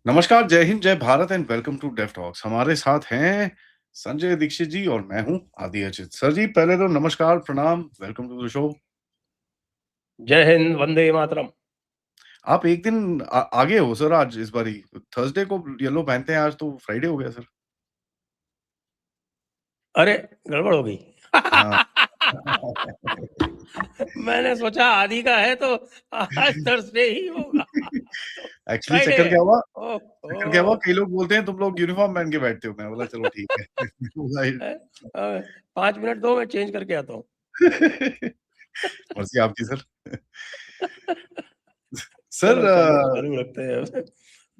नमस्कार, जय हिंद, जय Bharat and welcome to deaf talks. हमारे साथ हैं संजय दीक्षित जी और मैं हूँ आदि अचित। सर जी, पहले तो नमस्कार, प्रणाम, वेलकम टू द शो। जय हिंद, वंदे मातरम। आप एक दिन आगे हो सर आज इस बारी। थर्सडे को येलो पहनते हैं, आज तो फ्राइडे हो गया सर। अरे गड़बड़ हो गई। हाँ। मैंने सोचा आदि का है तो आज थर्सडे ही होगा। तो एक्चुअली फ्राइडे चक्कर है। क्या हुआ ओह चक्कर क्या हुआ, ओह कई लोग बोलते हैं तुम लोग यूनिफॉर्म पहन के बैठते हो। मैं बोला चलो ठीक है। बोला, है, 5 मिनट दो, मैं चेंज करके आता हूँ। मर्जी आपकी सर। सर चलो चलो, मालूम रखते हैं।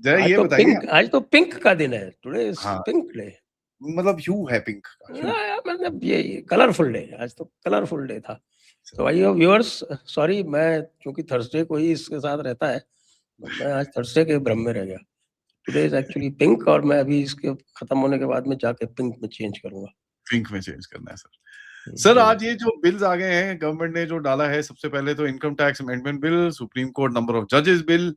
जरा आज ये तो बताइए। पिंक, आज तो पिंक का दिन है। टुडे इज हाँ, पिंक डे। मतलब ह्यू है, पिंक का ह्यू। मतलब ये कलरफुल डे, आज तो कलरफुल डे था। तो भाई व्यूअर्स, सॉरी, मैं क्योंकि थर्सडे को ही इसके साथ रहता है, तो मैं आज थर्सडे के भ्रम में रह गया। टुडे इज एक्चुअली पिंक, और मैं अभी इसके खत्म होने के बाद में जाके पिंक में चेंज करूंगा। पिंक में चेंज करना है सर। सर जी आज ये जो बिल्स आ गए हैं, गवर्नमेंट ने जो डाला है, सबसे पहले तो income tax amendment bill, supreme court number of जजेस bill,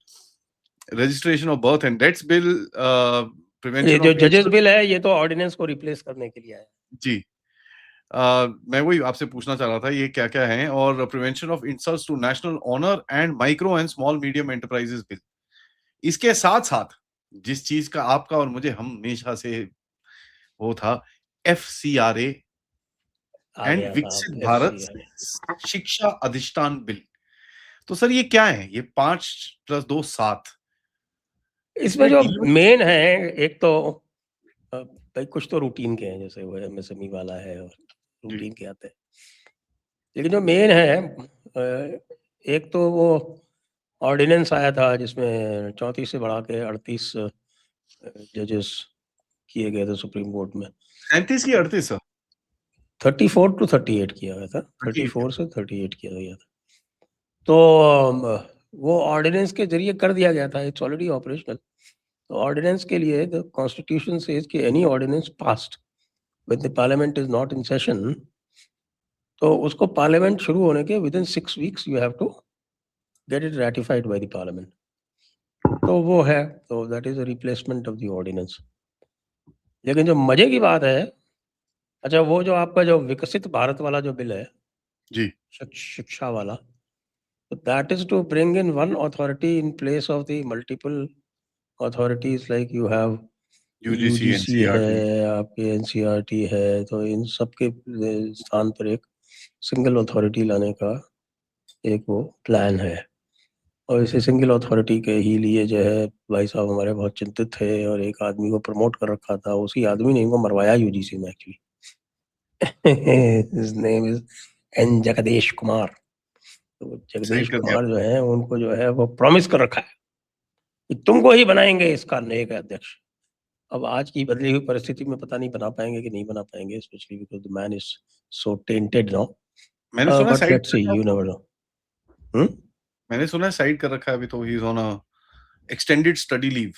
registration of birth and deaths bill, ये प्रिवेंशन जो ऑफ जजेस इंसल्ट। बिल है, ये तो ऑर्डिनेंस को रिप्लेस करने के लिए है। जी। मैं वही आपसे पूछना चाह रहा था, ये क्या क्या है। और prevention of insults to national honour and micro and small medium enterprises bill. इसके साथ साथ जिस चीज का आपका और मुझे हमेशा से वो था, FCRA आ एंड गया विकसित साहब भारत FCRA। शिक्षा अधिष्ठान बिल। तो सर ये क्या है, ये 5+2 7? इसमें इसमें जो डील। मेन है, एक तो भाई कुछ तो रूटीन के हैं, जैसे वो MSME वाला है और जी। रूटीन के आते हैं। लेकिन जो मेन है, एक तो वो ऑर्डिनेंस आया था जिसमें 34 से बढ़ा के 38 जजेस किए गए थे सुप्रीम कोर्ट में। 37 की 38 सर? 34 to 38 किया गया था, 38 है। 34 से 38 किया गया था। तो वो ऑर्डिनेंस के जरिए कर दिया गया था, इट्स ऑलरेडी ऑपरेशनल। तो ऑर्डिनेंस के लिए द कॉन्स्टिट्यूशन सेज कि any ordinance passed when the parliament is not in session, तो उसको पार्लियामेंट शुरू होने के within 6 weeks you have to get it ratified by the parliament. तो वो है, तो that is a replacement of the ordinance. लेकिन जो मजे की बात है, अच्छा, वो जो आपका जो विकसित भारत वाला जो बिल है, जी। शिक्षा वाला, तो that is to bring in one authority in place of the multiple authorities, like you have UGC, UGC है, एनसीईआरटी। आपके एनसीईआरटी है, तो इन सब के स्थान पर एक सिंगल अथॉरिटी लाने का एक वो प्लान है। और इसे सिंगल अथॉरिटी के ही लिए जो है, भाई साहब हमारे बहुत चिंतित थे, और एक आदमी को प्रमोट कर रखा था, उसी आदमी ने इनको मरवाया यूजीसी में actually. His name is an Jagdish Kumar. तो वो जगदीश साइड कर दिया। कुमार जो है, उनको जो है वो प्रॉमिस कर रखा है कि तुमको ही बनाएंगे इसका नए का अध्यक्ष। अब आज की बदली हुई परिस्थिति में पता नहीं बना पाएंगे कि नहीं बना पाएंगे, specially because the man is so tainted मैंने नाउ, सुना है बट साइड लेट्स कर सी, रखा है यू उसको नेवर अभी। नो। मैंने सुना है साइड कर रखा है अभी, तो he is on a extended study leave.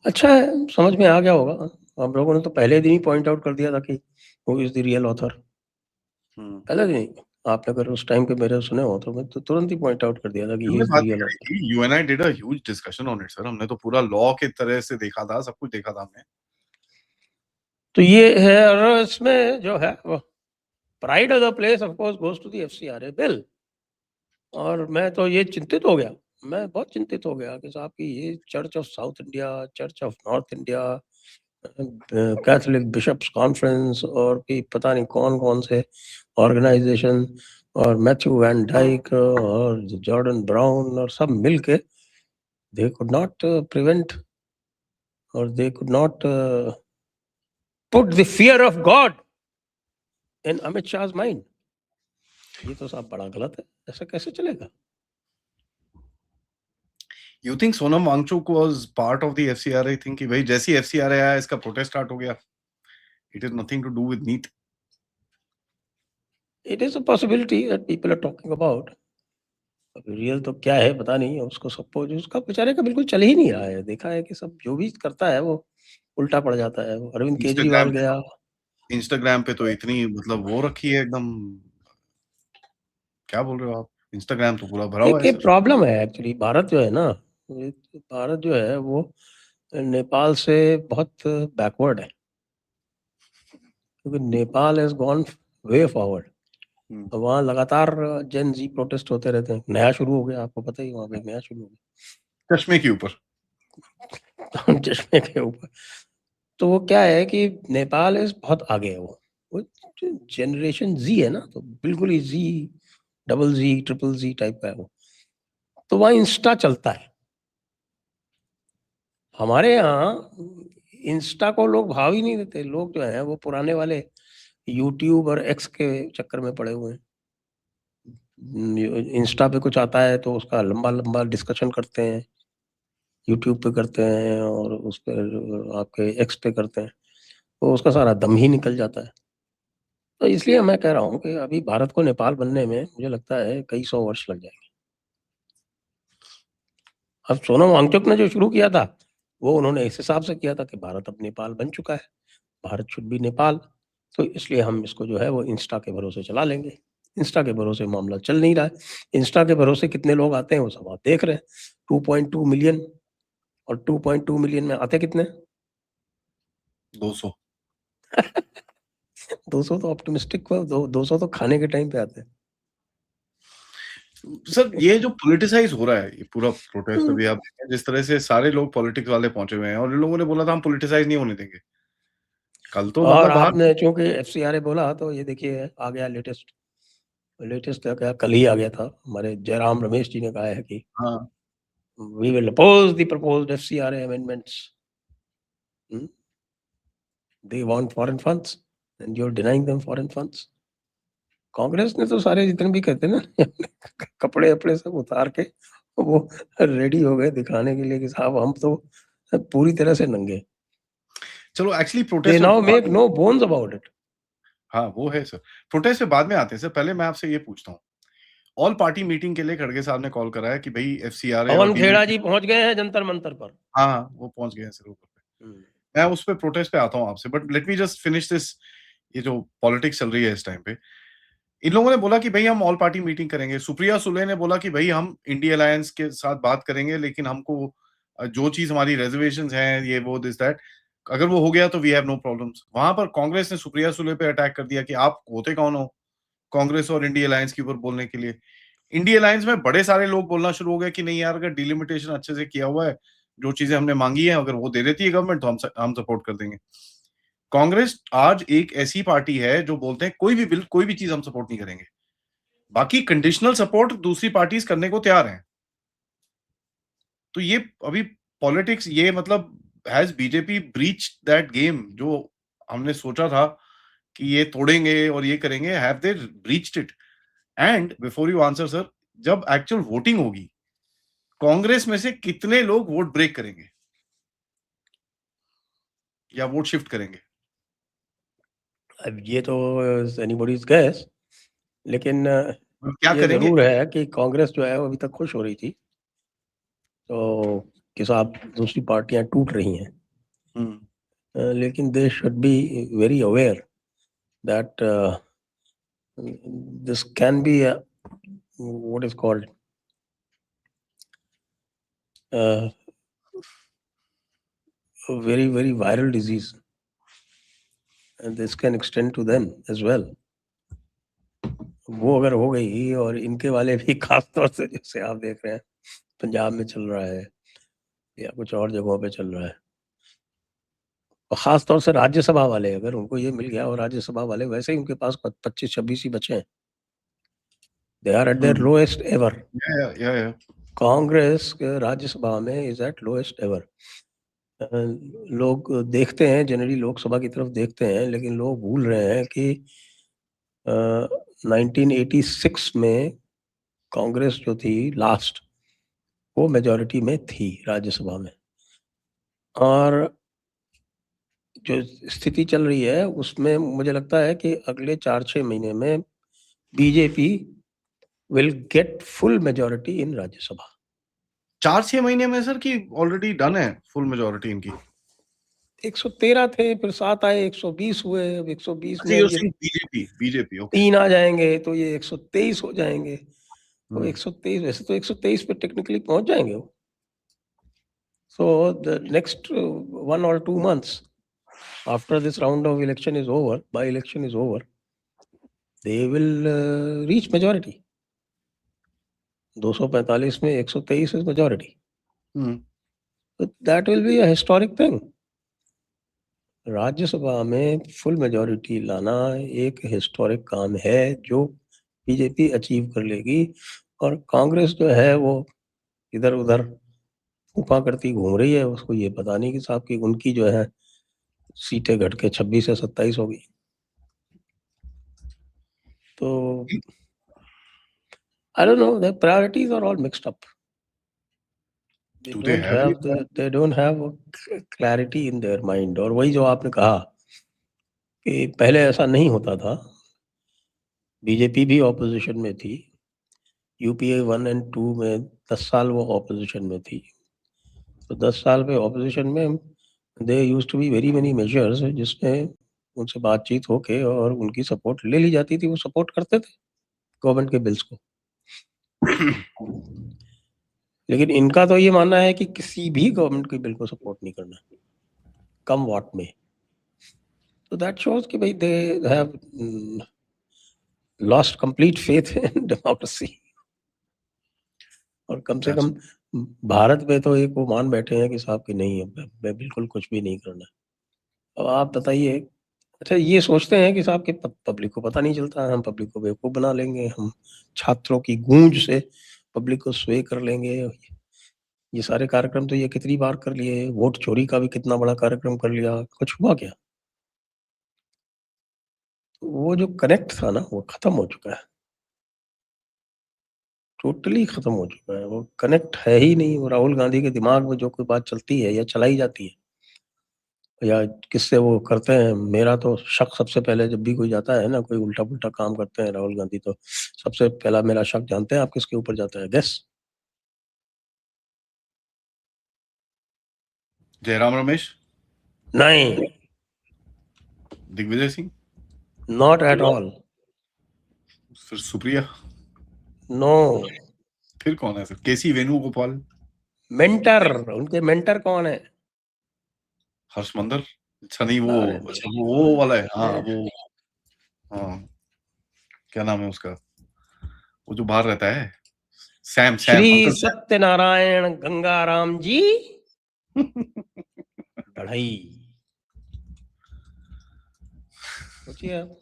अच्छा है, समझ में आ गया होगा। हम लोगों ने तो पहले दिन ही पॉइंट आउट कर दिया था कि who is the real author. पहले दिन ही, आपने अगर उस टाइम पे मेरे सुने हो तो मैं तो तुरंत ही पॉइंट आउट कर दिया था कि ही हमने इज द बात भी रियल करी ऑथर। थी, you and I did a huge discussion on it sir. हमने तो पूरा लॉ के तरह से देखा था, सब कुछ देखा था हमने। तो ये है, और इसमें जो है वो pride of the place of course goes to the FCRA bill. और मैं तो ये चिंतित हो गया, मैं बहुत चिंतित हो गया कि साहब की ये Church of South India, Church of North India, Catholic Bishops Conference, और कि पता नहीं कौन कौन से ऑर्गेनाइजेशन, और मैथ्यू वैन डाइक और जॉर्डन ब्राउन, और सब मिलके दे कुड नॉट प्रिवेंट, और they could not put the fear of God in Amit Shah's mind. ये तो साहब बड़ा गलत है, ऐसा कैसे चलेगा? You think Sonam Wangchuk was part of the FCRA think कि भाई जैसे ही FCRA आया इसका प्रोटेस्ट स्टार्ट हो गया? It is nothing to do with NEET. It is a possibility that people are talking about. अब रियल तो क्या है पता नहीं, उसको सपोज उसका बेचारे का बिल्कुल चल ही नहीं रहा है। देखा है कि सब जो भी करता है वो उल्टा पड़ जाता है। वो अरविंद इंस्टाग्राम केजरीवाल पे गया। तो इंस्टाग्राम पे तो इतनी मतलब वो रखी है एकदम। क्या बोल रहे हो आप? इंस्टाग्राम तो पूरा भरा हुआ एक है ये सर। प्रॉब्लम है एक्चुअली, भारत जो है ना, भारत जो है वो नेपाल से बहुत बैकवर्ड है, क्योंकि Nepal has gone way forward. तो वहाँ लगातार जेन जी प्रोटेस्ट होते रहते हैं। नया शुरू हो गया, आपको पता ही, वहाँ पे नया शुरू हो गया चश्मे के ऊपर। चश्मे के ऊपर। तो वो क्या है कि नेपाल इज बहुत आगे है, वो जनरेशन जी है ना, तो बिल्कुल ही जी, डबल जी, ट्रिपल जी टाइप का है वो। तो वहाँ इंस्टा चलता है। हमारे यहाँ इंस्टा को लोग भाव ही नहीं देते। लोग जो है वो पुराने वाले यूट्यूब और एक्स के चक्कर में पड़े हुए हैं। इंस्टा पे कुछ आता है तो उसका लंबा लंबा डिस्कशन करते हैं, यूट्यूब पे करते हैं, और उस पर आपके एक्स पे करते हैं, तो उसका सारा दम ही निकल जाता है। तो इसलिए मैं कह रहा हूँ कि अभी भारत को नेपाल बनने में मुझे लगता है कई 100 वर्ष लग जाएंगे। अब सोनम वांगचुक ने जो शुरू किया था, वो उन्होंने इस हिसाब से किया था कि भारत अब नेपाल बन चुका है, भारत शुड बी नेपाल, तो इसलिए हम इसको जो है वो इंस्टा के भरोसे चला लेंगे। इंस्टा के भरोसे मामला चल नहीं रहा है। इंस्टा के भरोसे कितने लोग आते हैं वो सब आप देख रहे हैं, 2.2 मिलियन, और 2.2 मिलियन में आते कितने? 200। 200 तो ऑप्टिमिस्टिक, 200 तो खाने के टाइम पे आते हैं। सर ये जो पॉलिटिसाइज हो रहा है ये पूरा प्रोटेस्ट, हम्म। अभी आप देखें जिस तरह से सारे लोग पॉलिटिक्स वाले पहुंचे हुए हैं, और इन लोगों ने बोला था हम पॉलिटिसाइज नहीं होने देंगे। कल तो और मतलब बाहर। आपने चूंकि एफसीआरए बोला, तो ये देखिए आ गया लेटेस्ट। लेटेस्ट क्या, कल ही आ गया था, हमारे जयराम रमेश जी ने कहा है कि हाँ, we will oppose the proposed FCRA amendments. They want foreign funds and you're denying them foreign funds. Congress ने तो सारे जितने भी कहते हैं ना कपड़े अपड़े सब उतार के वो रेडी हो गए दिखाने के लिए कि साहब हम तो पूरी तरह से नंगे। चलो एक्चुअली They प्रोटेस्ट में now बाद make में। no bones about it. हाँ, वो है सर। प्रोटेस्ट पे बाद में आते हैं सर, पहले मैं आपसे ये पूछता हूँ, ऑल पार्टी मीटिंग के लिए खड़गे साहब ने कॉल करा है कि भई एफसीआरए और पवन खेड़ा डीलिमिटेड। जी पहुंच गए हैं जंतर मंतर पर। हाँ, हाँ, वो पहुँच गए हैं सर ऊपर पे। हम्म। मैं उस पे प्रोटेस्ट पे आता हूँ आपसे, but let me just finish this. ये जो पॉलिटिक्स चल रही है इस टाइम पे, इन लोगों ने बोला कि भई हम ऑल पार्टी मीटिंग करेंगे। सुप्रिया सुले ने बोला कि भई हम इंडिया अलायंस के साथ बात करेंगे, लेकिन हमको जो चीज़ हमारी रिजर्वेशंस हैं, ये वो दिस दैट, अगर वो हो गया तो वी हैव नो प्रॉब्लम्स। वहाँ पर कांग्रेस ने सुप्रिया सुले पे अटैक कर दिया कि आप होते कौन हो कांग्रेस और इंडिया अलायंस के ऊपर बोलने के लिए। इंडिया अलायंस में बड़े सारे लोग बोलना शुरू हो गए कि नहीं यार, अगर डिलिमिटेशन अच्छे से किया हुआ है, जो चीज़ें हमने माँगी हैं, अगर वो दे देती है गवर्नमेंट तो हम सपोर्ट कर देंगे। कांग्रेस आज एक ऐसी पार्टी है जो बोलते हैं कोई भी बिल, कोई भी चीज़ हम सपोर्ट नहीं करेंगे। बाकी कंडीशनल सपोर्ट दूसरी पार्टीज़ करने को तैयार हैं। तो ये अभी पॉलिटिक्स, ये मतलब has BJP breached that game जो हमने सोचा था कि ये तोड़ेंगे और ये करेंगे, have they breached it? And before you answer sir, जब एक्चुअल वोटिंग होगी, कांग्रेस में से कितने लोग वोट ब्रेक करेंगे या वोट शिफ्ट करेंगे? अब ये तो एनीबॉडीज गैस, लेकिन क्या ये करेंगे? जरूर है कि कांग्रेस जो है वो अभी तक खुश हो रही थी, तो कि साहब दूसरी पार्टियां टूट रही हैं। हुँ, लेकिन they should be very aware that this can be what is called very viral disease, and this can extend to them as well. वो अगर हो गई, और इनके वाले भी खास तौर से जैसे आप देख रहे हैं पंजाब में चल रहा है या कुछ और जगहों पे चल रहा है, और खास तौर से राज्यसभा वाले, अगर उनको ये मिल गया, और राज्यसभा वाले वैसे ही उनके पास 25-26 ही बचे हैं, they are at their hmm. Lowest ever. Yeah. Congress के राज्यसभा में इज एट लोएस्ट एवर। लोग देखते हैं, जनरली लोकसभा की तरफ देखते हैं, लेकिन लोग भूल रहे हैं कि 1986 में कांग्रेस जो थी लास्ट, वो मेजॉरिटी में थी राज्यसभा में, और जो स्थिति चल रही है उसमें मुझे लगता है कि अगले 4-6 महीने में BJP will get full majority इन राज्यसभा। 4-6 महीने में सर कि ऑलरेडी डन है फुल मेजॉरिटी इनकी? 113 थे, फिर 7 आए, 120 हुए, अब 120 अच्छा, में यू आर अब ये सेइंग बीजेपी, ओके। 3 आ जाएंगे तो ये 123 हो जाएंगे। तो हुँ। 123, वैसे तो 123 पे टेक्निकली पहुंच जाएंगे वो, So the next 1 or 2 months after this round of election is over, by election is over, they will reach majority. 245 में 123 is majority. So that will be a historic thing. Rajya Sabha में फुल मेजॉरिटी लाना एक historic काम है जो BJP achieve कर लेगी, और कांग्रेस जो है वो इधर उधर ऊपा करती घूम रही है, उसको ये पता नहीं कि साहब की उनकी जो है सीटें घट के 26 से 27 होगी। तो I don't know, their priorities are all mixed up. Do they don't have a clarity in their mind. और वही जो आपने कहा कि पहले ऐसा नहीं होता था, बीजेपी भी ऑपोजिशन में थी, यूपीए 1 और 2 में 10 साल वो ऑपोजिशन में थी, तो 10 साल में ऑपोजिशन में they used to be very many measures जिसमें उनसे बातचीत होके और उनकी सपोर्ट ले ली जाती थी, वो सपोर्ट करते थे गवर्नमेंट के बिल्स को। लेकिन इनका तो ये मानना है कि किसी भी गवर्नमेंट के बिल को सपोर्ट नहीं करना, कम वॉट में। तो दैट शोज कि भाई they have lost complete faith in democracy. और कम से कम भारत में तो एक वो मान बैठे हैं कि साहब कि नहीं, मैं बिल्कुल कुछ भी नहीं करना। अब आप बताइए, अच्छा ये सोचते हैं कि साहब कि पब्लिक को पता नहीं चलता, हम पब्लिक को बेवकूफ बना लेंगे, हम छात्रों की गूंज से पब्लिक को स्वे कर लेंगे। ये सारे कार्यक्रम तो ये कितनी बार कर लिए, वोट चोरी का भी कितना बड़ा कार्यक्रम कर लिया, कुछ हुआ क्या? वो जो कनेक्ट था ना वो खत्म हो चुका है, टोटली खत्म हो चुका है, वो कनेक्ट है ही नहीं। वो राहुल गांधी के दिमाग में जो कोई बात चलती है या चलाई जाती है या किससे वो करते हैं, मेरा तो शक सबसे पहले जब भी कोई जाता है ना, कोई उल्टा पुल्टा काम करते हैं राहुल गांधी, तो सबसे पहला मेरा शक जानते हैं आप किसके ऊपर जाता है? गेस। जयराम रमेश? नहीं, Digvijaya Singh? Not at all. फिर सुप्रिया? नो। फिर कौन है सर? केसी वेणुगोपाल? मेंटर, उनके मेंटर कौन है? हर्षमंदर? अच्छा नहीं, अरे वो वाला है। हाँ वो, हाँ क्या नाम है उसका, वो जो बाहर रहता है, Sam Shri uncle Sam. Satyanarayan Gangaram ji बढ़ई। सोचिए आप,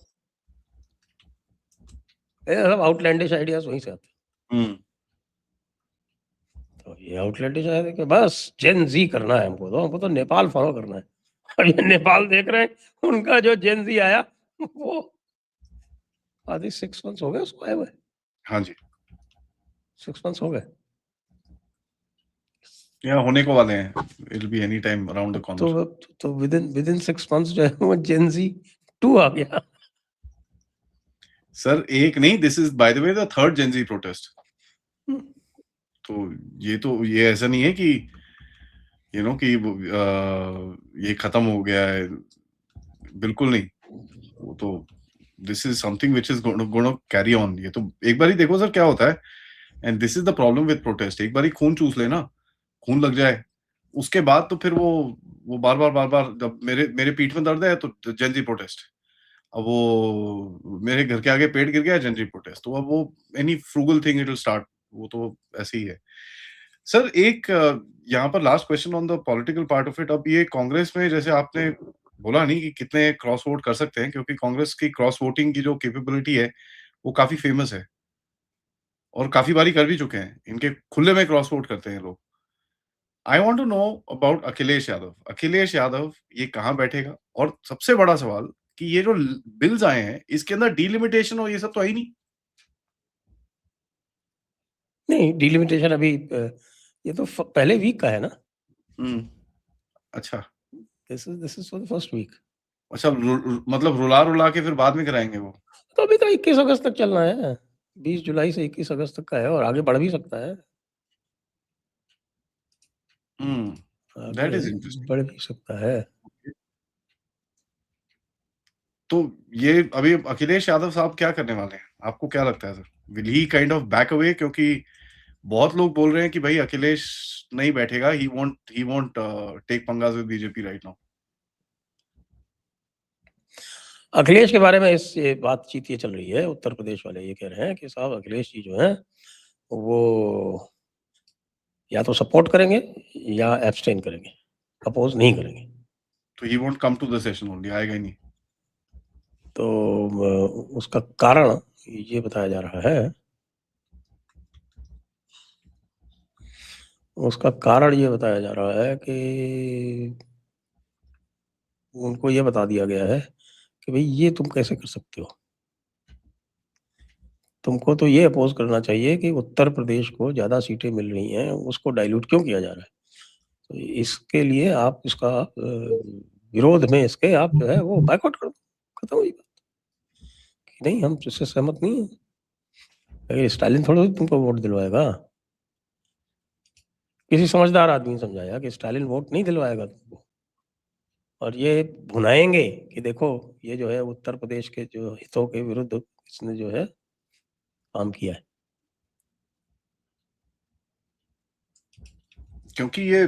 ये सब आउटलैंडिश आइडियाज वहीं से आते हैं। तो ये आउटलैंडिश आइडिया कि बस जेन जी करना है हमको तो नेपाल फॉलो करना है। और ये नेपाल देख रहे हैं, उनका जो जेन जी आया वो आधे 6 मंथ्स हो गए उसको आए हुए। हाँ जी, 6 मंथ्स हो गए। या होने को वाले हैं, it will be any time around the corner. तो विदिन 6 मंथ्स जो है वो जेन जी 2 आ गया। सर एक नहीं, this is by the way the third Gen Z protest. तो ये ऐसा नहीं है कि यू नो कि ये खत्म हो गया है, बिल्कुल नहीं। वो तो this is something which is gonna carry on. ये तो एक बार ही देखो सर क्या होता है, and this is the problem with protest. एक बार ही खून चूस लेना, खून लग जाए, उसके बाद तो फिर वो बार-बार जब मेरे पीठ में दर्द है तो जेन-ज़ी प्रोटेस्ट, अब वो मेरे घर के आगे पेड़ गिर गया, जेन-ज़ी प्रोटेस्ट, तो अब वो any frugal thing it will start, वो तो ऐसे ही है। सर एक यहाँ पर last question on the political part of it. अब ये कांग्रेस में जैसे आपने बोला नहीं कि कितने क्रॉस वोट कर सकते हैं, क्योंकि कांग्रेस की क्रॉस वोटिंग की जो कैपेबिलिटी है वो काफी फेमस है और काफी बारी कर भी चुके हैं, इनके खुले में क्रॉस वोट करते हैं लोग। I want to know about Akhilesh Yadav. Akhilesh Yadav ये कहाँ बैठेगा? और सबसे बड़ा सवाल कि ये जो बिल्स आए हैं इसके अंदर डिलिमिटेशन और ये सब तो है ही नहीं। नहीं, डिलिमिटेशन अभी ये तो पहले वीक का है ना। अच्छा, this is for the first week. अच्छा मतलब रुला के फिर बाद में कराएंगे वो। तो अभी तो 21 अगस्त तक चलना है, 20 जुलाई से 21 अगस्त तक का है, और आगे बढ़ भी सकता है। That is interesting. बढ़ भी सकता है। तो ये अभी अखिलेश यादव साहब क्या करने वाले हैं? आपको क्या लगता है sir? Will he kind of back away, क्योंकि बहुत लोग बोल रहे हैं कि भाई अखिलेश नहीं बैठेगा, ही वोंट टेक पंगास with BJP right now. Akhilesh के बारे में ये बातचीत ये चल रही है, उत्तर प्रदेश वाले ये कह रहे हैं कि साहब अखिलेश जी जो हैं वो या तो सपोर्ट करेंगे या एब्सटेन करेंगे, अपोज नहीं करेंगे। तो he won't come to the session only, आएगा ही नहीं। तो उसका कारण ये बताया जा रहा है, उसका कारण ये बताया जा रहा है कि उनको ये बता दिया गया है कि भाई ये तुम कैसे कर सकते हो, तुमको तो ये अपोज करना चाहिए कि उत्तर प्रदेश को ज़्यादा सीटें मिल रही हैं, उसको डाइल्यूट क्यों किया जा रहा है। तो इसके लिए आप इसका विरोध में इसके आप जो है वो बायकॉट कर दो, खत्म हुई बात। कि नहीं हम इससे सहमत नहीं है, अगर स्टालिन थोड़ा तुमको वोट दिलवाएगा, किसी समझदार आदमी ने समझाया कि स्टालिन वोट नहीं दिलवाएगा तुमको, और ये भुनाएंगे कि देखो ये जो है उत्तर प्रदेश के जो हितों के विरुद्ध इसने जो है काम किया है। क्योंकि ये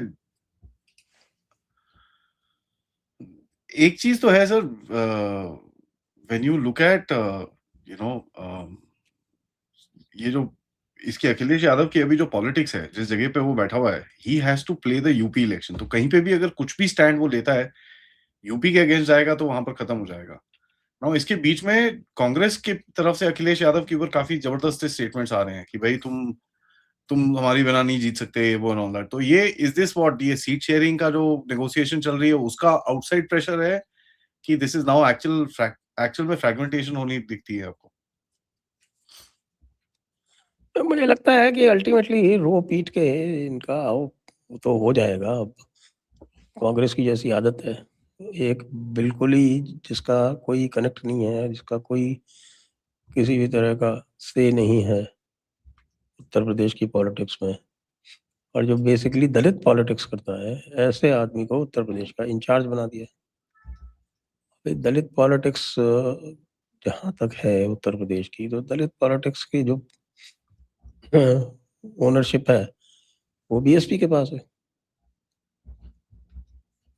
एक चीज तो है sir, when you look at you know ये जो इसकी अखिलेश यादव की अभी जो पॉलिटिक्स है, जिस जगह पे वो बैठा हुआ है, he has to play the UP election. तो कहीं पे भी अगर कुछ भी स्टैंड वो लेता है, यूपी के अगेंस्ट जाएगा तो वहां पर खत्म हो जाएगा। नाउ इसके बीच में कांग्रेस की तरफ से अखिलेश यादव के ऊपर काफी जबरदस्त स्टेटमेंट्स आ रहे हैं कि भाई तुम हमारी बिना नहीं जीत सकते, ये वो एंड ऑल दैट। तो ये इज दिस व्हाट ये सीट शेयरिंग का जो नेगोशिएशन चल रही है उसका आउटसाइड प्रेशर है, कि दिस इज नाउ एक्चुअल में फ्रैगमेंटेशन होनी दिखती है आपको? तो मुझे लगता है कि अल्टीमेटली रो पीट के इनका वो तो हो जाएगा। अब कांग्रेस की जैसी आदत है, एक बिल्कुल ही जिसका कोई कनेक्ट नहीं है, जिसका कोई किसी भी तरह का से नहीं है उत्तर प्रदेश की पॉलिटिक्स में, और जो बेसिकली दलित पॉलिटिक्स करता है, ऐसे आदमी को उत्तर प्रदेश का इंचार्ज बना दिया। भाई दलित पॉलिटिक्स जहाँ तक है उत्तर प्रदेश की, तो दलित पॉलिटिक्स की जो ओनरशिप है वो बीएसपी के पास है।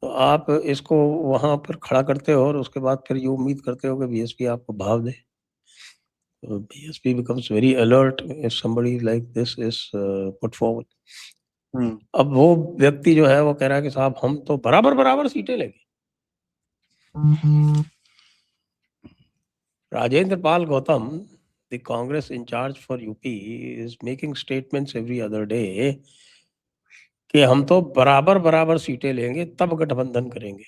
तो आप इसको वहां पर खड़ा करते हो और उसके बाद फिर ये उम्मीद करते हो कि बीएसपी आपको भाव दे। तो BSP becomes very alert if somebody like this is put forward. अब वो व्यक्ति जो है वो कह रहा है कि साहब हम तो बराबर बराबर सीटें लेंगे। Rajendra Pal Gautam, the Congress in charge for UP, is making statements every other day कि हम तो बराबर बराबर सीटें लेंगे तब गठबंधन करेंगे।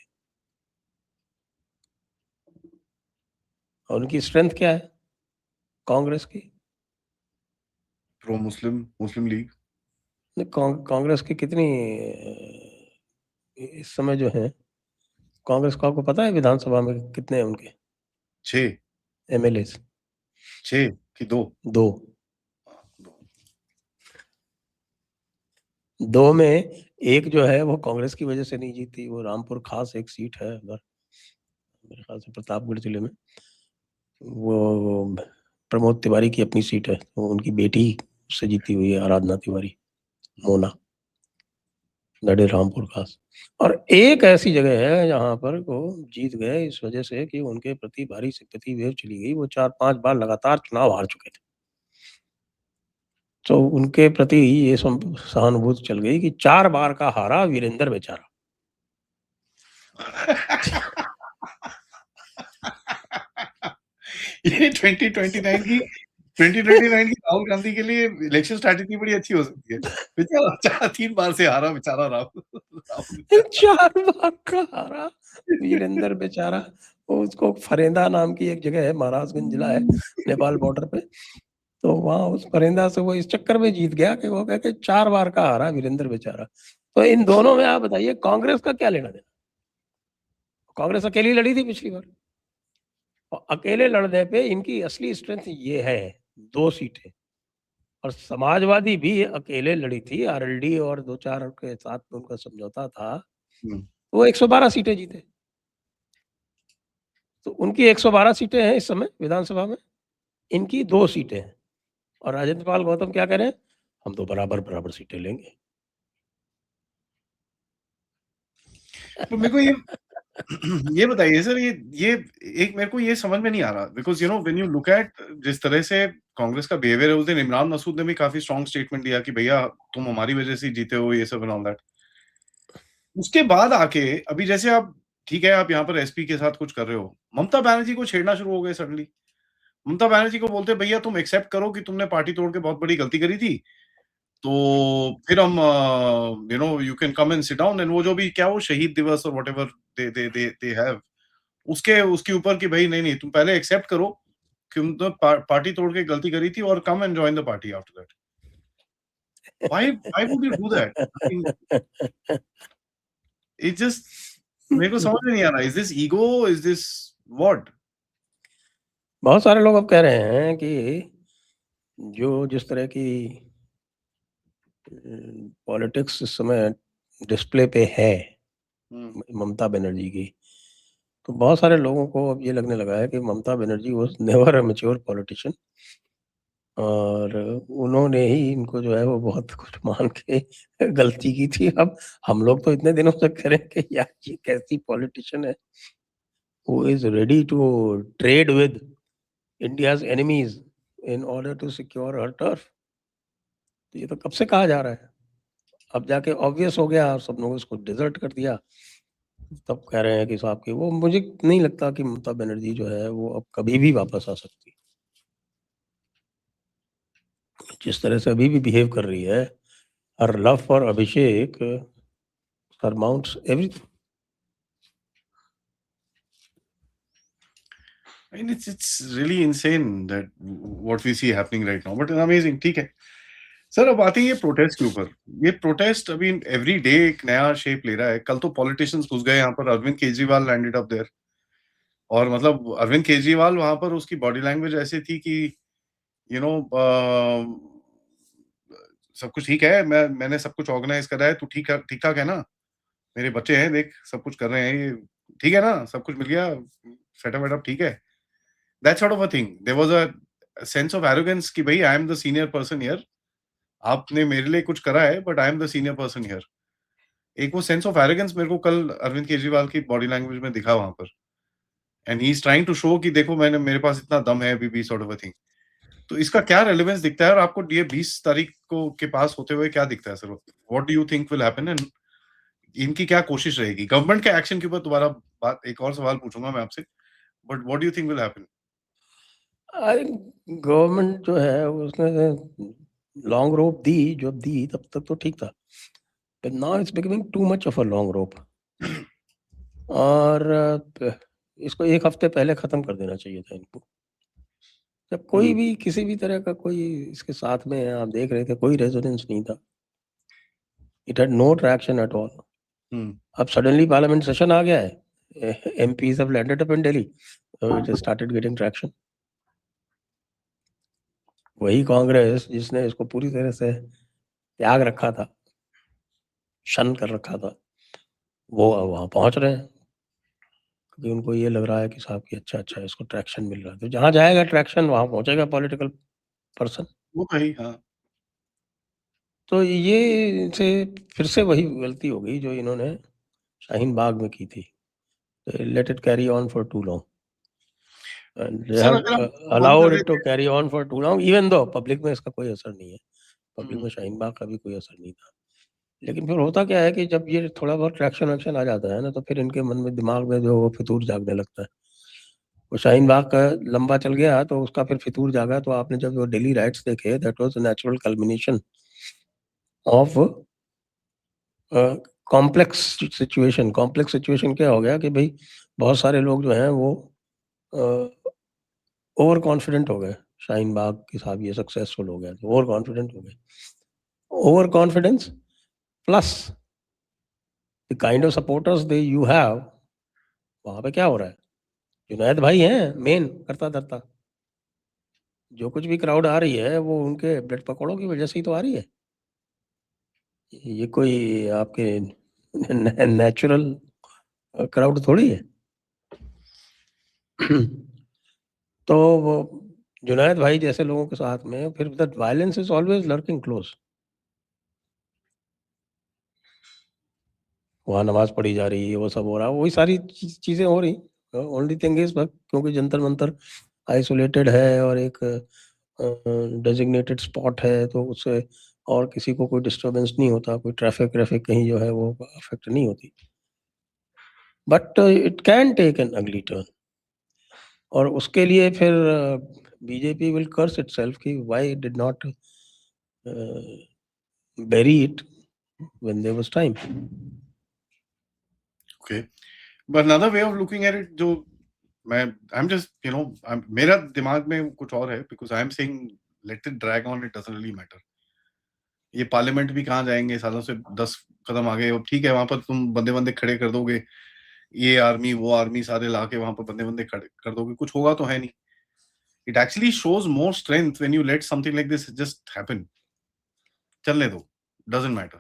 और उनकी स्ट्रेंथ क्या है कांग्रेस की? प्रो मुस्लिम लीग। कांग्रेस की कितनी इस समय जो है कांग्रेस को, आपको पता है विधानसभा में कितने हैं उनके 6 एमएलए? 6 कि 2? 2। 2 में एक जो है वो कांग्रेस की वजह से नहीं जीती, वो रामपुर खास एक सीट है उधर, मेरे ख्याल से प्रतापगढ़ जिले में। वो प्रमोद तिवारी की अपनी सीट है, तो उनकी बेटी उससे जीती हुई है, आराधना तिवारी, मोना, दैट इज रामपुर खास। और एक ऐसी जगह है जहां पर वो जीत गए इस वजह से कि उनके प्रति भारी सिंपैथी वेव चली गई। वो 4-5 बार लगातार चुनाव हार चुके थे, तो उनके प्रति ये सहानुभूति चल गई कि 4 बार का हारा वीरेंद्र बेचारा। ये 2029 की राहुल गांधी के लिए इलेक्शन स्ट्रैटेजी बड़ी अच्छी हो सकती है। बेचारा 3 बार से हारा बेचारा राहुल। 4 बार का हारा वीरेंद्र बेचारा। उसको फरेंदा नाम की एक जगह है, महाराजगंज जिला है, नेपाल बॉर्डर पे। तो वहां उस फरेंदा से वो इस चक्कर में जीत गया कि वो कहते 4 बार का हारा वीरेंद्र बेचारा। तो इन दोनों में आप बताइए कांग्रेस का क्या लेना देना? कांग्रेस अकेली लड़ी थी पिछली बार, और अकेले लड़ने पे इनकी असली स्ट्रेंथ ये है 2 सीटें। और समाजवादी भी अकेले लड़ी थी, आरएलडी और 2-4 के साथ में उनका समझौता था, वो 112 सीटें जीते। तो उनकी 112 सीटें हैं इस समय विधानसभा में, इनकी 2 सीटें हैं। और राजेंद्र पाल गौतम क्या कह रहे हैं? हम तो बराबर सीटें लेंगे। तो मेरे को ये बताइए सर, ये एक मेरे को ये समझ में नहीं आ रहा, because you know when you look at जिस तरह से कांग्रेस का बिहेवियर है, उस दिन इमरान मसूद ने भी काफ़ी स्ट्रॉन्ग स्टेटमेंट दिया कि भैया तुम हमारी वजह से ही जीते हो, ये सब एंड ऑल दैट। उसके बाद आके अभी जैसे आप ठीक है, आप यहाँ पर एसपी के साथ कुछ कर रहे हो, ममता बनर्जी को छेड़ना शुरू हो गए सडनली। ममता बनर्जी को बोलते हैं भैया तुम एक्सेप्ट करो कि तुमने पार्टी तोड़ के बहुत बड़ी गलती करी थी, तो फिर हम you know you can come and sit down, and वो जो भी क्या वो शहीद दिवस और व्हाटएवर दे हैव, उसके उसके ऊपर कि भाई नहीं, नहीं तुम पहले एक्सेप्ट करो कि तुमने पार्टी तोड़ के गलती करी थी और come and join the party after that. Why would you do that? I mean it just मेरे को समझ में नहीं आ रहा, is this ego, is this what? बहुत सारे लोग अब कह रहे हैं कि जो जिस तरह की पॉलिटिक्स इस समय डिस्प्ले पे है हुँ, ममता बनर्जी की, तो बहुत सारे लोगों को अब ये लगने लगा है कि Mamata Banerjee was never a mature politician और उन्होंने ही इनको जो है वो बहुत कुछ मान के गलती की थी। अब हम लोग तो इतने दिनों से कह रहे हैं कि यार ये कैसी पॉलिटिशियन है who is ready to trade with India's enemies in order to secure her turf. तो ये तो कब से कहा जा रहा है। अब जाके ऑब्वियस हो गया और सब लोगों ने इसको डिसर्ट कर दिया। तब कह रहे हैं कि साहब कि वो मुझे नहीं लगता कि ममता बनर्जी जो है वो अब कभी भी वापस आ सकती। जिस तरह से अभी भी बिहेव कर रही है, हर love for Abhishek surmounts everything. I mean it's really insane that what we see happening right now, but amazing, ठीक है। सर अब आते हैं ये प्रोटेस्ट के ऊपर। ये प्रोटेस्ट अभी एवरी डे एक नया शेप ले रहा है। कल तो पॉलिटिशियंस घुस गए यहाँ पर, Arvind Kejriwal landed up there, और मतलब अरविंद केजरीवाल वहाँ पर उसकी बॉडी लैंग्वेज ऐसी थी कि यू नो सब कुछ ठीक है, मैंने सब कुछ ऑर्गेनाइज़ करा है, तू ठीक-ठाक है ना? मेरे बच्चे हैं देख, सब कुछ कर रहे हैं ये, ठीक है ना? सब कुछ मिल गया, सेटअप-वेटअप ठीक है? That sort of a thing. There was a sense of arrogance कि भई I am the senior person here, आपने मेरे लिए कुछ करा है but I am the senior person here. एक वो सेंस ऑफ एरोगेंस मेरे को कल अरविंद केजरीवाल की बॉडी लैंग्वेज में दिखा वहाँ पर, and he is trying to show कि देखो मेरे पास इतना दम है अभी भी, सॉर्ट ऑफ अ थिंग। तो इसका क्या रेलेवेंस दिखता है और आपको ये 20 तारीख को के पास होते हुए क्या दिखता है sir? What do you think will happen, and इनकी क्या कोशिश रहेगी? गवर्नमेंट के एक्शन के ऊपर दोबारा बात, एक और सवाल पूछूँगा मैं आपसे, but what do you think will happen? I think government जो है उसने लॉन्ग रोप दी, जब दी तब तक तो ठीक था। But now it's becoming too much of a long rope और इसको 1 हफ्ते पहले खत्म कर देना चाहिए था इनको। जब कोई हुँ, भी किसी भी तरह का कोई इसके साथ में है, आप देख रहे थे कोई रेजोनेंस नहीं था। It had no traction at all. हुँ, अब सडनली पार्लियामेंट सेशन आ गया है। MPs have landed up in Delhi, so it started getting traction. वही कांग्रेस जिसने इसको पूरी तरह से त्याग रखा था, शन कर रखा था, वो अब वहाँ पहुँच रहे हैं क्योंकि उनको ये लग रहा है कि साहब कि अच्छा इसको ट्रैक्शन मिल रहा है। तो जहाँ जाएगा ट्रैक्शन वहाँ पहुँचेगा पॉलिटिकल पर्सन। वो तो है ही, हाँ। तो ये इनसे फिर से वही गलती हो गई जो इन्होंने शाहीन बाग में की थी। Let it carry on for too long and they sir have अगर आप बोल कर अलाउड रहे इट टू थे, carry on for too long even though public में इसका कोई असर नहीं है। पब्लिक हुँ, में शाहीन बाग का भी कोई असर नहीं था। लेकिन फिर होता क्या है कि जब ये थोड़ा बहुत ट्रैक्शन-वैक्शन आ जाता है ना, तो फिर इनके मन में दिमाग में जो वो फितूर जागने लगता है। वो शाहीन बाग का लंबा चल गया तो उसका फिर फितूर जागा तो आपने जब वो दिल्ली राइट्स देखे that was natural culmination of a, complex situation क्या हो गया कि भई बहुत सारे लोग जो हैं वो अ, ओवर कॉन्फिडेंट हो गए। शाहीन बाग के साहब ये सक्सेसफुल हो गया तो ओवर कॉन्फिडेंट हो गए। Over confidence plus the kind of supporters they you have वहाँ पे क्या हो रहा है? जुनैद भाई हैं मेन करता-धरता। जो कुछ भी क्राउड आ रही है वो उनके ब्लड पकौड़ों की वज़ह से ही तो आ रही है। ये कोई आपके नेचुरल क्राउड थोड़ी है। तो वो जुनैद भाई जैसे लोगों के साथ में फिर that violence is always lurking close. वहाँ नमाज पढ़ी जा रही है, वो सब हो रहा है, वही सारी चीजें हो रही। ओनली थिंग इज क्योंकि जंतर मंतर आइसोलेटेड है और एक डेजिग्नेटेड स्पॉट है, तो उससे और किसी को कोई डिस्टरबेंस नहीं होता, कोई ट्रैफिक कहीं जो है वो अफेक्ट नहीं होती। But it can take an ugly turn, और उसके लिए फिर बीजेपी विल कर्स इटसेल्फ कि why did not bury it when there was time. Okay, but another way of looking at it, जो I'm just, मेरा दिमाग में कुछ और है, because I'm saying let it drag on, it doesn't really matter. ये parliament भी कहाँ जाएंगे, सालों से 10 कदम आगे। अब ठीक है, वहां पर तुम बंदे बंदे खड़े कर दोगे, ये आर्मी वो आर्मी सारे लाके वहां पर बंदे बंदे खड़े कर दोगे, कुछ होगा तो है नहीं। It actually shows more strength when you let something like this just happen. चलने दो, डजंट मैटर।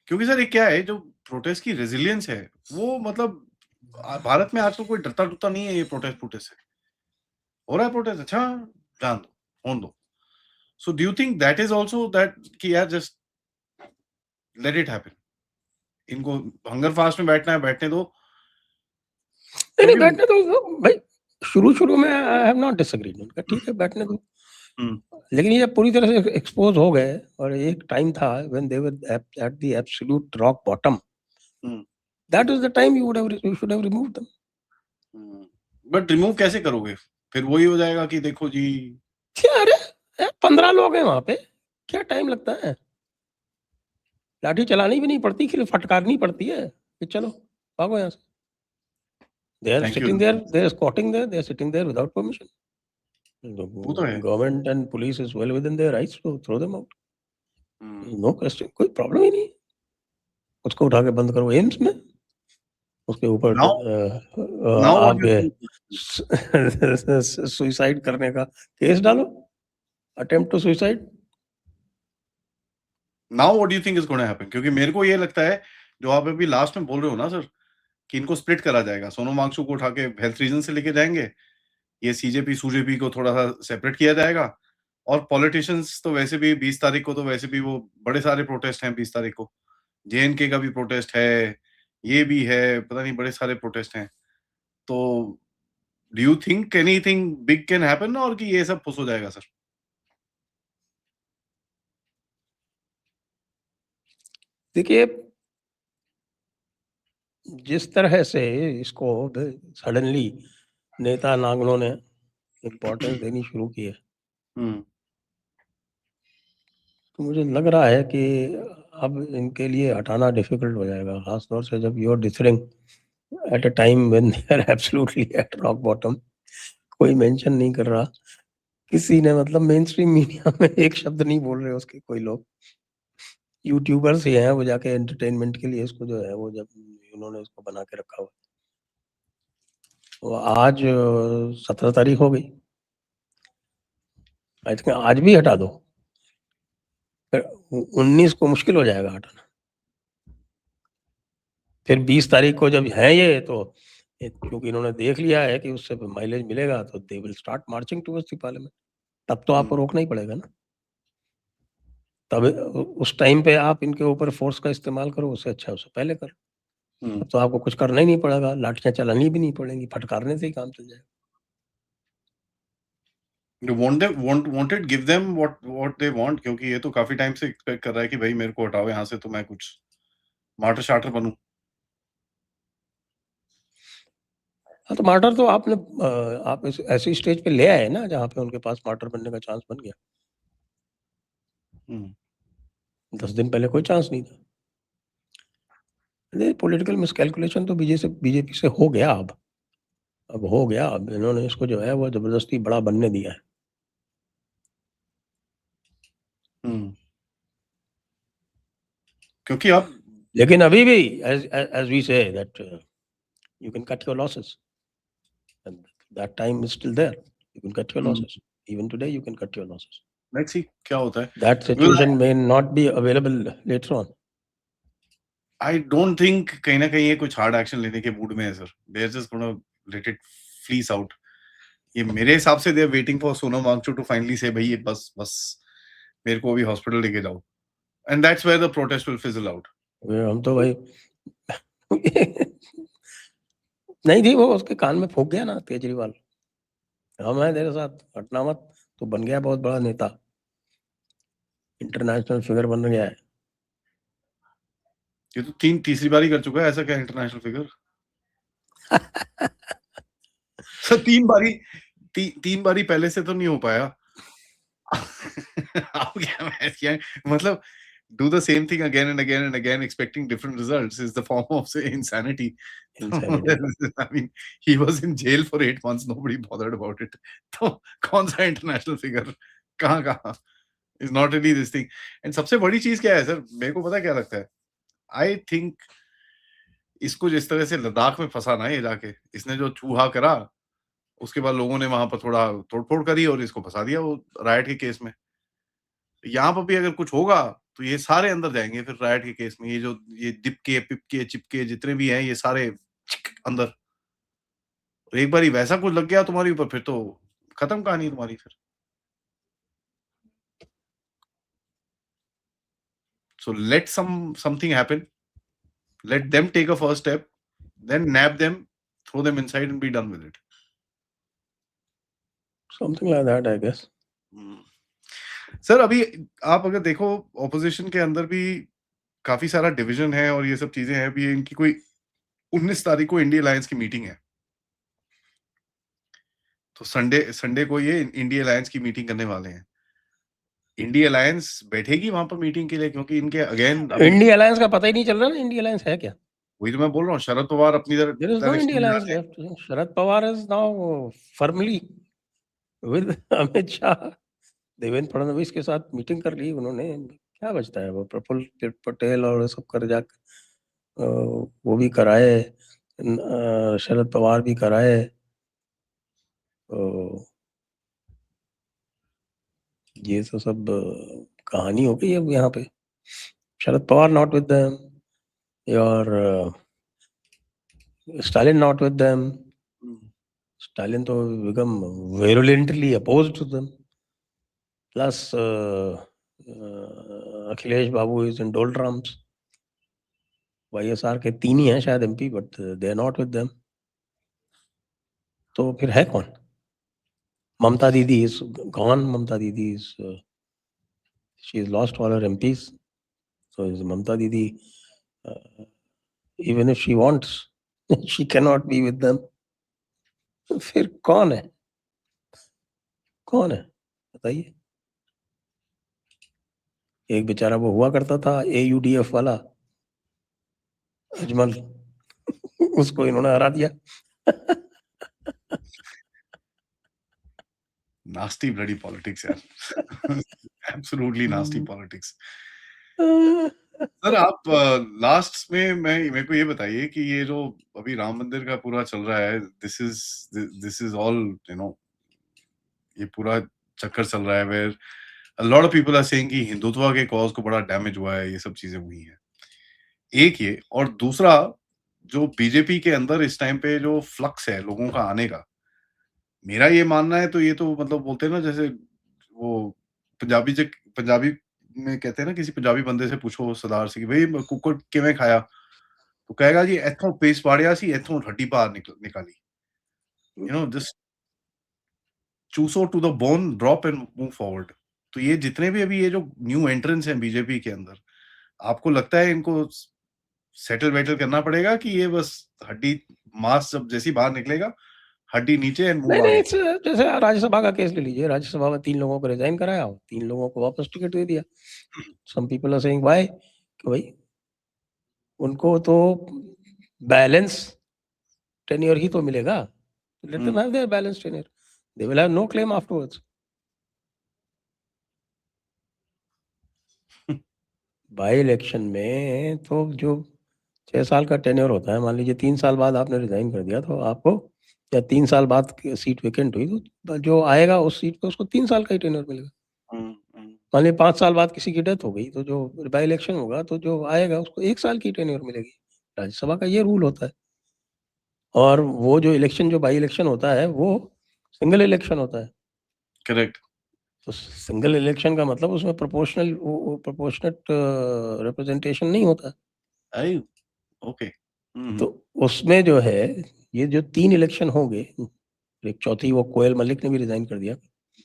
क्योंकि सर ये क्या है, जो प्रोटेस्ट की रेजिलियंस है, वो मतलब भारत में आजकल कोई डरता डरता नहीं है ये प्रोटेस्ट से। हो रहा है प्रोटेस्ट, अच्छा जान दो, होने दो। So do you think that is also that कि यार जस्ट लेट इट हैपन, इनको हंगर फास्ट में बैठना है, बैठने दो। नहीं बैठने दो भाई, शुरू में आई हैव नॉट डिसएग्रीड, ठीक है बैठने दो। लेकिन ये पूरी तरह से एक्सपोज हो गए, और एक टाइम था when they were at the absolute rock bottom, that is the time you should have removed them. But remove कैसे करोगे? फिर वही हो जाएगा कि देखो जी, अरे 15 लोग हैं वहां पे, क्या टाइम लगता है, लाठी चलानी भी नहीं पड़ती, खिल फटकारनी पड़ती है कि चलो भागो यहाँ से। They are sitting there, they are squatting there, they are sitting there without permission. The government and police is well within their rights to throw them out. No question, कोई प्रॉब्लम ही नहीं। उसको उठा के बंद करो एम्स में, उसके ऊपर आप सुसाइड करने का केस डालो, attempt to suicide. Now what do you think is gonna happen? क्योंकि मेरे को ये लगता है, जो आप अभी लास्ट में बोल रहे हो ना सर, कि इनको स्प्लिट करा जाएगा, सोनम वांगचुक को उठा के हेल्थ रीजन से लेके जाएंगे, ये सीजेपी सूजेपी को थोड़ा सा सेपरेट किया जाएगा, और पॉलिटिशियंस तो वैसे भी 20 तारीख को तो वैसे भी वो बड़े सारे प्रोटेस्ट हैं, 20 तारीख को जेएनके का भी प्रोटेस्ट है, ये भी है, पता नहीं बड़े सारे प्रोटेस्ट हैं। तो do you think anything big can happen, और कि ये सब फुस हो जाएगा सर? देखिए, जिस तरह से इसको सडनली नेता नागलों ने इम्पोर्टेंस देनी शुरू की है, तो मुझे लग रहा है कि अब इनके लिए हटाना डिफिकल्ट हो जाएगा, खास तौर से जब you are dissing at a time when they are absolutely at rock bottom. कोई मेंशन नहीं कर रहा किसी ने, मतलब मेन स्ट्रीम मीडिया में एक शब्द नहीं बोल रहे उसके कोई लोग, यूट्यूबर्स ही हैं वो जाके एंटरटेनमेंट के लिए इसको जो है वो जब उन्होंने इसको बना के रखा हुआ। तो आज 17 तारीख हो गई, आई थिंक आज भी हटा दो, फिर 19 को मुश्किल हो जाएगा हटाना, फिर 20 तारीख को जब है ये, तो क्योंकि इन्होंने देख लिया है कि उससे माइलेज मिलेगा, तो they will start marching towards the parliament. तब तो आपको रोकना ही पड़ेगा ना, तब उस टाइम पे आप इनके ऊपर फोर्स का इस्तेमाल करो, उससे अच्छा उससे पहले करो। तो आपको कुछ करना ही नहीं पड़ेगा, लाठियां चलानी भी नहीं पड़ेंगी, फटकारने से ही काम चल जाएगा। won't it give them what they want? क्योंकि ये तो काफी टाइम से एक्सपेक्ट कर रहा है कि भाई मेरे को हटाओ यहाँ से, तो मैं कुछ मार्टर शार्टर बनूं। हाँ, तो मार्टर तो आपने आप ऐसी स्टेज पे ले आए ना जहाँ पे उनके पास मार्टर बनने का चांस बन गया। 10 दिन पहले कोई चांस नहीं था। पॉलिटिकल मिसकैलकुलेशन तो बीजेपी से हो गया, अब हो गया, अब इन्होंने इसको जो है वो जबरदस्ती बड़ा बनने दिया है। क्योंकि अब लेकिन अभी भी as we say that you can cut your losses, and that time is still there. You can cut your losses. Even today you can cut your losses. Let's see क्या होता है। That situation may not be available later on. I don't think कहीं ना कहीं ये कुछ hard action लेने के मूड में है sir. They are just gonna let it fleece out. ये मेरे हिसाब से they are waiting for Sonam Wangchuck to finally say भाई ये बस मेरे को अभी हॉस्पिटल लेके जाओ, and that's where the protest will fizzle out. हम तो भाई नहीं थी, वो उसके कान में फूंक गया ना केजरीवाल, हम हैं तेरे साथ, हटना मत, तो बन गया बहुत बड़ा नेता, इंटरनेशनल फिगर बन गया है। ये तो तीसरी बारी कर चुका है, ऐसा क्या इंटरनेशनल फिगर? सर 3 बारी पहले से तो नहीं हो पाया। आप क्या मैच किया है? मतलब do the same thing again and again and again expecting different results is the form of say insanity. Insanity. I mean, he was in jail for 8 months, nobody bothered about it. तो कौन सा international figure कहाँ is not really this thing. And सबसे बड़ी चीज क्या है sir, मेरे को पता क्या लगता है, I think इसको जिस तरह से लद्दाख में फंसा ना ये जाके, इसने जो चूहा करा, उसके बाद लोगों ने वहां पर थोड़ा तोड़फोड़ करी और इसको फंसा दिया वो रायट के केस में। यहाँ पर भी अगर कुछ होगा तो ये सारे अंदर जाएंगे फिर रायट के केस में, ये जो ये दिपके पिपके चिपके जितने भी हैं ये सारे अंदर। और एक बार वैसा कुछ लग गया तुम्हारे ऊपर फिर तो खत्म कहानी तुम्हारी फिर। So let something happen, let them take a first step, then nab them, throw them inside and be done with it. Something like that I guess. Sir अभी आप अगर देखो ऑपोजिशन के अंदर भी काफी सारा डिवीजन है और ये सब चीजें हैं, अभी इनकी कोई 19 तारीख को इंडिया अलायंस की मीटिंग है, तो संडे संडे को ये इंडिया अलायंस की मीटिंग करने वाले हैं। इंडिया अलायंस बैठेगी वहां पर मीटिंग के लिए, क्योंकि इनके अगेन अभी इंडिया अलायंस का पता ही नहीं चल रहा ना, इंडिया अलायंस है क्या? वही तो मैं बोल रहा हूँ, शरद पवार अपनी There is no direction India में alliance जाते हैं। left. Sharad Pawar is now firmly with Amit Shah. Devendra Fadnavis के साथ मीटिंग कर ली उन्होंने, क्या बचता है? वो प्रफुल्ल पटेल और सब कर जा वो भी कराए, शरद पवार भी कराए, तो ये तो सब कहानी हो गई अब यहाँ पे। Sharad Pawar not with them, और Stalin not with them. Stalin to become virulently opposed to them. Plus, Akhilesh Babu is in doldrums. YSR के 3 ही हैं शायद MP, but they are not with them. तो फिर है कौन? ममता दीदी is gone. Mamta Didi is she has lost all her MPs. So is Mamta Didi, even if she wants, she cannot be with them. फिर कौन है? कौन है? बताइए। एक बेचारा वो हुआ करता था AUDF वाला अजमल, उसको इन्होंने हरा दिया। नास्टी ब्लडी पॉलिटिक्स यार। Absolutely nasty politics. सर आप लास्ट में मेरे को ये बताइए कि ये जो अभी राम मंदिर का पूरा चल रहा है, this is all you know, ये पूरा चक्कर चल रहा है where a lot of people are saying कि हिंदुत्व के कॉज को बड़ा डैमेज हुआ है, ये सब चीजें हुई हैं। एक ये, और दूसरा जो बीजेपी के अंदर इस टाइम पे जो फ्लक्स है लोगों का आने का, मेरा ये मानना है तो ये तो मतलब बोलते हैं ना, जैसे वो पंजाबी में कहते हैं ना, किसी पंजाबी बंदे से पूछो सरदार से कि भाई कुकुर किवें खाया, तो कहेगा जी इथों पेस्ट पाड़िया सी, इथों हड्डी बाहर निकाली, यू नो, जस्ट चूसो to the bone, drop and move forward. तो ये जितने भी अभी ये जो न्यू एंट्रेंस हैं बीजेपी के अंदर, आपको लगता है इनको सेटल वेटल करना पड़ेगा कि ये बस हड्डी मांस जब जैसी बाहर निकलेगा, हड्डी नीचे एंड नहीं मूव नहीं, आगे? जैसे राज्यसभा का केस ले लीजिए, राज्यसभा में 3 लोगों को रिजाइन कराया, 3 लोगों को वापस टिकट दे दिया। Some people are saying why, कि भाई उनको तो बैलेंस टेन्योर ही तो मिलेगा, let them have their balance tenure, they will have no claim afterwards. By election में तो जो 6 साल का टेन्योर होता है, मान लीजिए 3 साल बाद आपने रिजाइन कर दिया, तो आपको, या 3 साल बाद सीट वैकेंट हुई, तो जो आएगा उस सीट पे उसको 3 साल का ही टेन्योर मिलेगा। मान लीजिए 5 साल बाद किसी की डेथ हो गई, तो जो बाई इलेक्शन होगा तो जो आएगा उसको 1 साल की टेन्योर मिलेगी। राज्यसभा का ये रूल होता है। और वो जो इलेक्शन, जो बाई इलेक्शन होता है, वो सिंगल इलेक्शन होता है। करेक्ट। तो सिंगल इलेक्शन का मतलब उसमें प्रोपोर्शनेट रिप्रेजेंटेशन नहीं होता। आई ओके। तो उसमें जो है ये जो 3 इलेक्शन होंगे, एक चौथी वो कोयल मलिक ने भी रिजाइन कर दिया,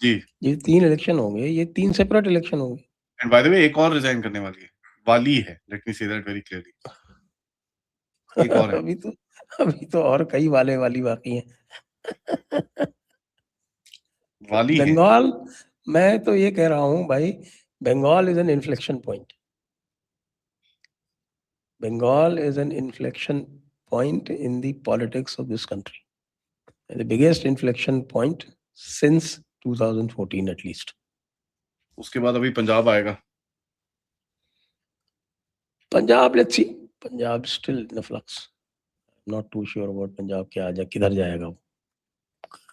जी। ये 3 इलेक्शन होंगे, ये 3 सेपरेट इलेक्शन होंगे। एंड बाय द वे एक और रिजाइन करने वाली है, let me say that very clearly. एक और है। अभी तो और कई वाले वाली बाकी हैं। वाली है। बंगाल, मैं तो ये कह रहा हूँ भाई, Bengal is an inflection point. Bengal is an inflection point in the politics of this country. And the biggest inflection point since 2014 at least. उसके बाद अभी पंजाब आएगा। Punjab, let's see. Punjab still in the flux. Not too sure about Punjab क्या आजा किधर जाएगा वो।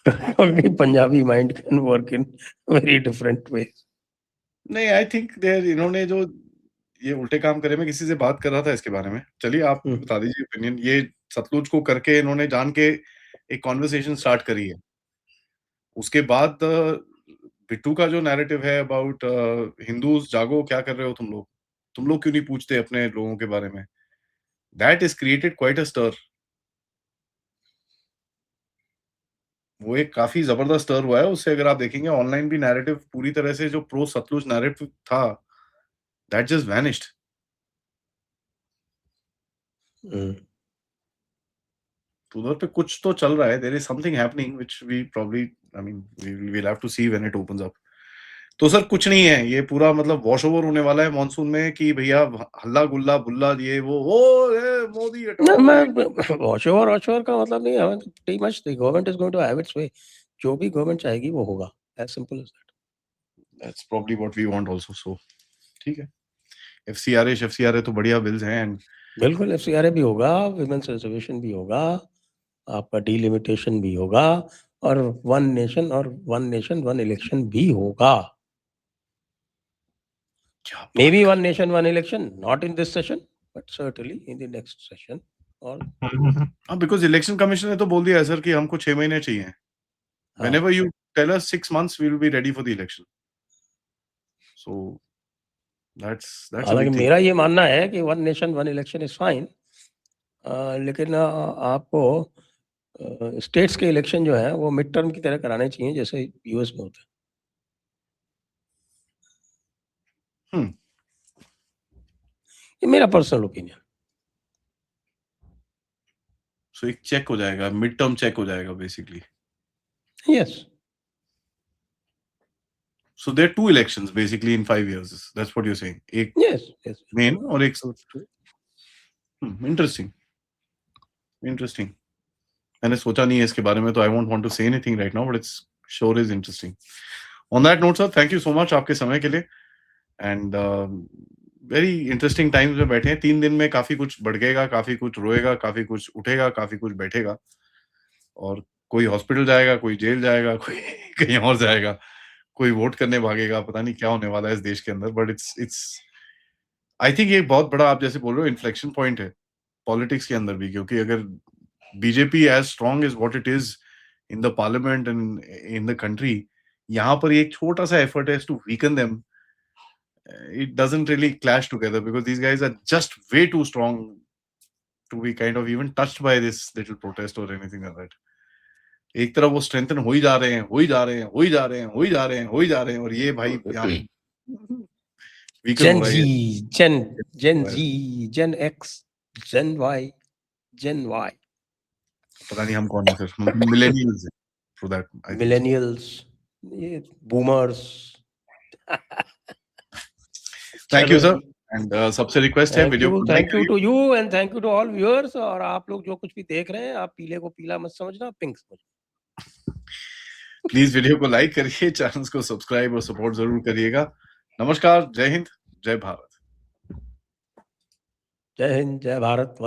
क्योंकि Punjabi mind can work in very different ways. नहीं, आई थिंक देयर इन्होंने जो ये उल्टे काम करे, मैं किसी से बात कर रहा था इसके बारे में। चलिए आप बता दीजिए ओपिनियन। ये सतलुज को करके इन्होंने जान के एक कन्वर्सेशन स्टार्ट करी है। उसके बाद बिट्टू का जो नैरेटिव है अबाउट हिंदूज जागो, क्या कर रहे हो तुम लोग? तुम लोग क्यों नहीं पूछते अपने लोगों के बारे में? That is created quite a stir. वो एक काफी जबरदस्त स्टर हुआ है उससे। अगर आप देखेंगे ऑनलाइन भी नैरेटिव पूरी तरह से जो प्रो सतलुज नैरेटिव था, दैट जस्ट वैनिश्ड। तो उधर पे कुछ तो चल रहा है। There is something happening which we probably, I mean we will have to see when it opens up. तो सर कुछ नहीं है, ये पूरा मतलब वॉश ओवर होने वाला है मॉनसून में कि भैया हल्ला गुल्ला बुल्ला ये वो मोदी No, हटाओ। मैं वॉशओवर का मतलब नहीं है। pretty much the government is going to have its way. जो भी गवर्नमेंट चाहेगी वो होगा। As simple as that. That's probably what we want also. So ठीक है। एफसीआरए तो बढ़िया बिल्स हैं। एंड बिल्कुल एफसीआरए भी होगा, विमेंस रिजर्वेशन भी होगा, आपका डिलिमिटेशन भी होगा और वन नेशन वन इलेक्शन भी होगा। May be one nation one election not in this session but certainly in the next session. और हाँ, बिकॉज़ इलेक्शन कमीशन ने तो बोल दिया है सर कि हमको 6 महीने चाहिए। Whenever you tell us 6 months we will be ready for the election. So that's a हालांकि बिग थिंग। मेरा ये मानना है कि one nation one election is fine, लेकिन आपको स्टेट्स के इलेक्शन जो है वो मिड टर्म की तरह कराने चाहिए जैसे यूएस में होता है। ये मेरा पर्सनल ओपिनियन। सो एक चेक हो जाएगा, मिड टर्म चेक हो जाएगा basically. Yes. So there are 2 elections basically in 5 years. That's what you're saying. एक यस main और एक interesting. मैंने सोचा नहीं है इसके बारे में, तो I won't want to say anything right now, but it's sure is interesting. On that note, sir, thank you so much आपके समय के लिए। And very interesting times में बैठे हैं। 3 दिन में काफी कुछ बढ़ेगा, काफी कुछ रोएगा, काफी कुछ उठेगा, काफी कुछ बैठेगा। और कोई हॉस्पिटल जाएगा, कोई जेल जाएगा, कोई कहीं और जाएगा, कोई वोट करने भागेगा। पता नहीं क्या होने वाला है इस देश के अंदर। बट इट्स आई थिंक ये बहुत बड़ा, आप जैसे बोल रहे हो, इन्फ्लेक्शन पॉइंट है पॉलिटिक्स के अंदर भी। क्योंकि अगर BJP as strong is what it is in the parliament and in the country, यहाँ पर एक छोटा सा एफर्ट है to weaken them, it doesn't really clash together because these guys are just way too strong to be kind of even touched by this little protest or anything like that. एक तरफ वो strengthen हो ही जा रहे हैं, हो ही जा रहे हैं, हो ही जा रहे हैं, हो ही जा रहे हैं, हो ही जा रहे हैं, और ये भाई यहाँ वीकन हो जेन रहा है। जी, gen Z, gen X, gen Y, gen Y. पता नहीं हम कौन है सर, मिलेनियल्स हैं for that I think. Millennials, ये boomers. Thank you sir. And सबसे रिक्वेस्ट है वीडियो को लाइक थैंक यू करिए। To you and thank you to all viewers. और आप लोग जो कुछ भी देख रहे हैं, आप पीले को पीला मत समझना, पिंक समझना। प्लीज वीडियो को लाइक करिए, चैनल को सब्सक्राइब और सपोर्ट जरूर करिएगा। नमस्कार, जय हिंद, जय भारत। जय हिंद, जय भारत।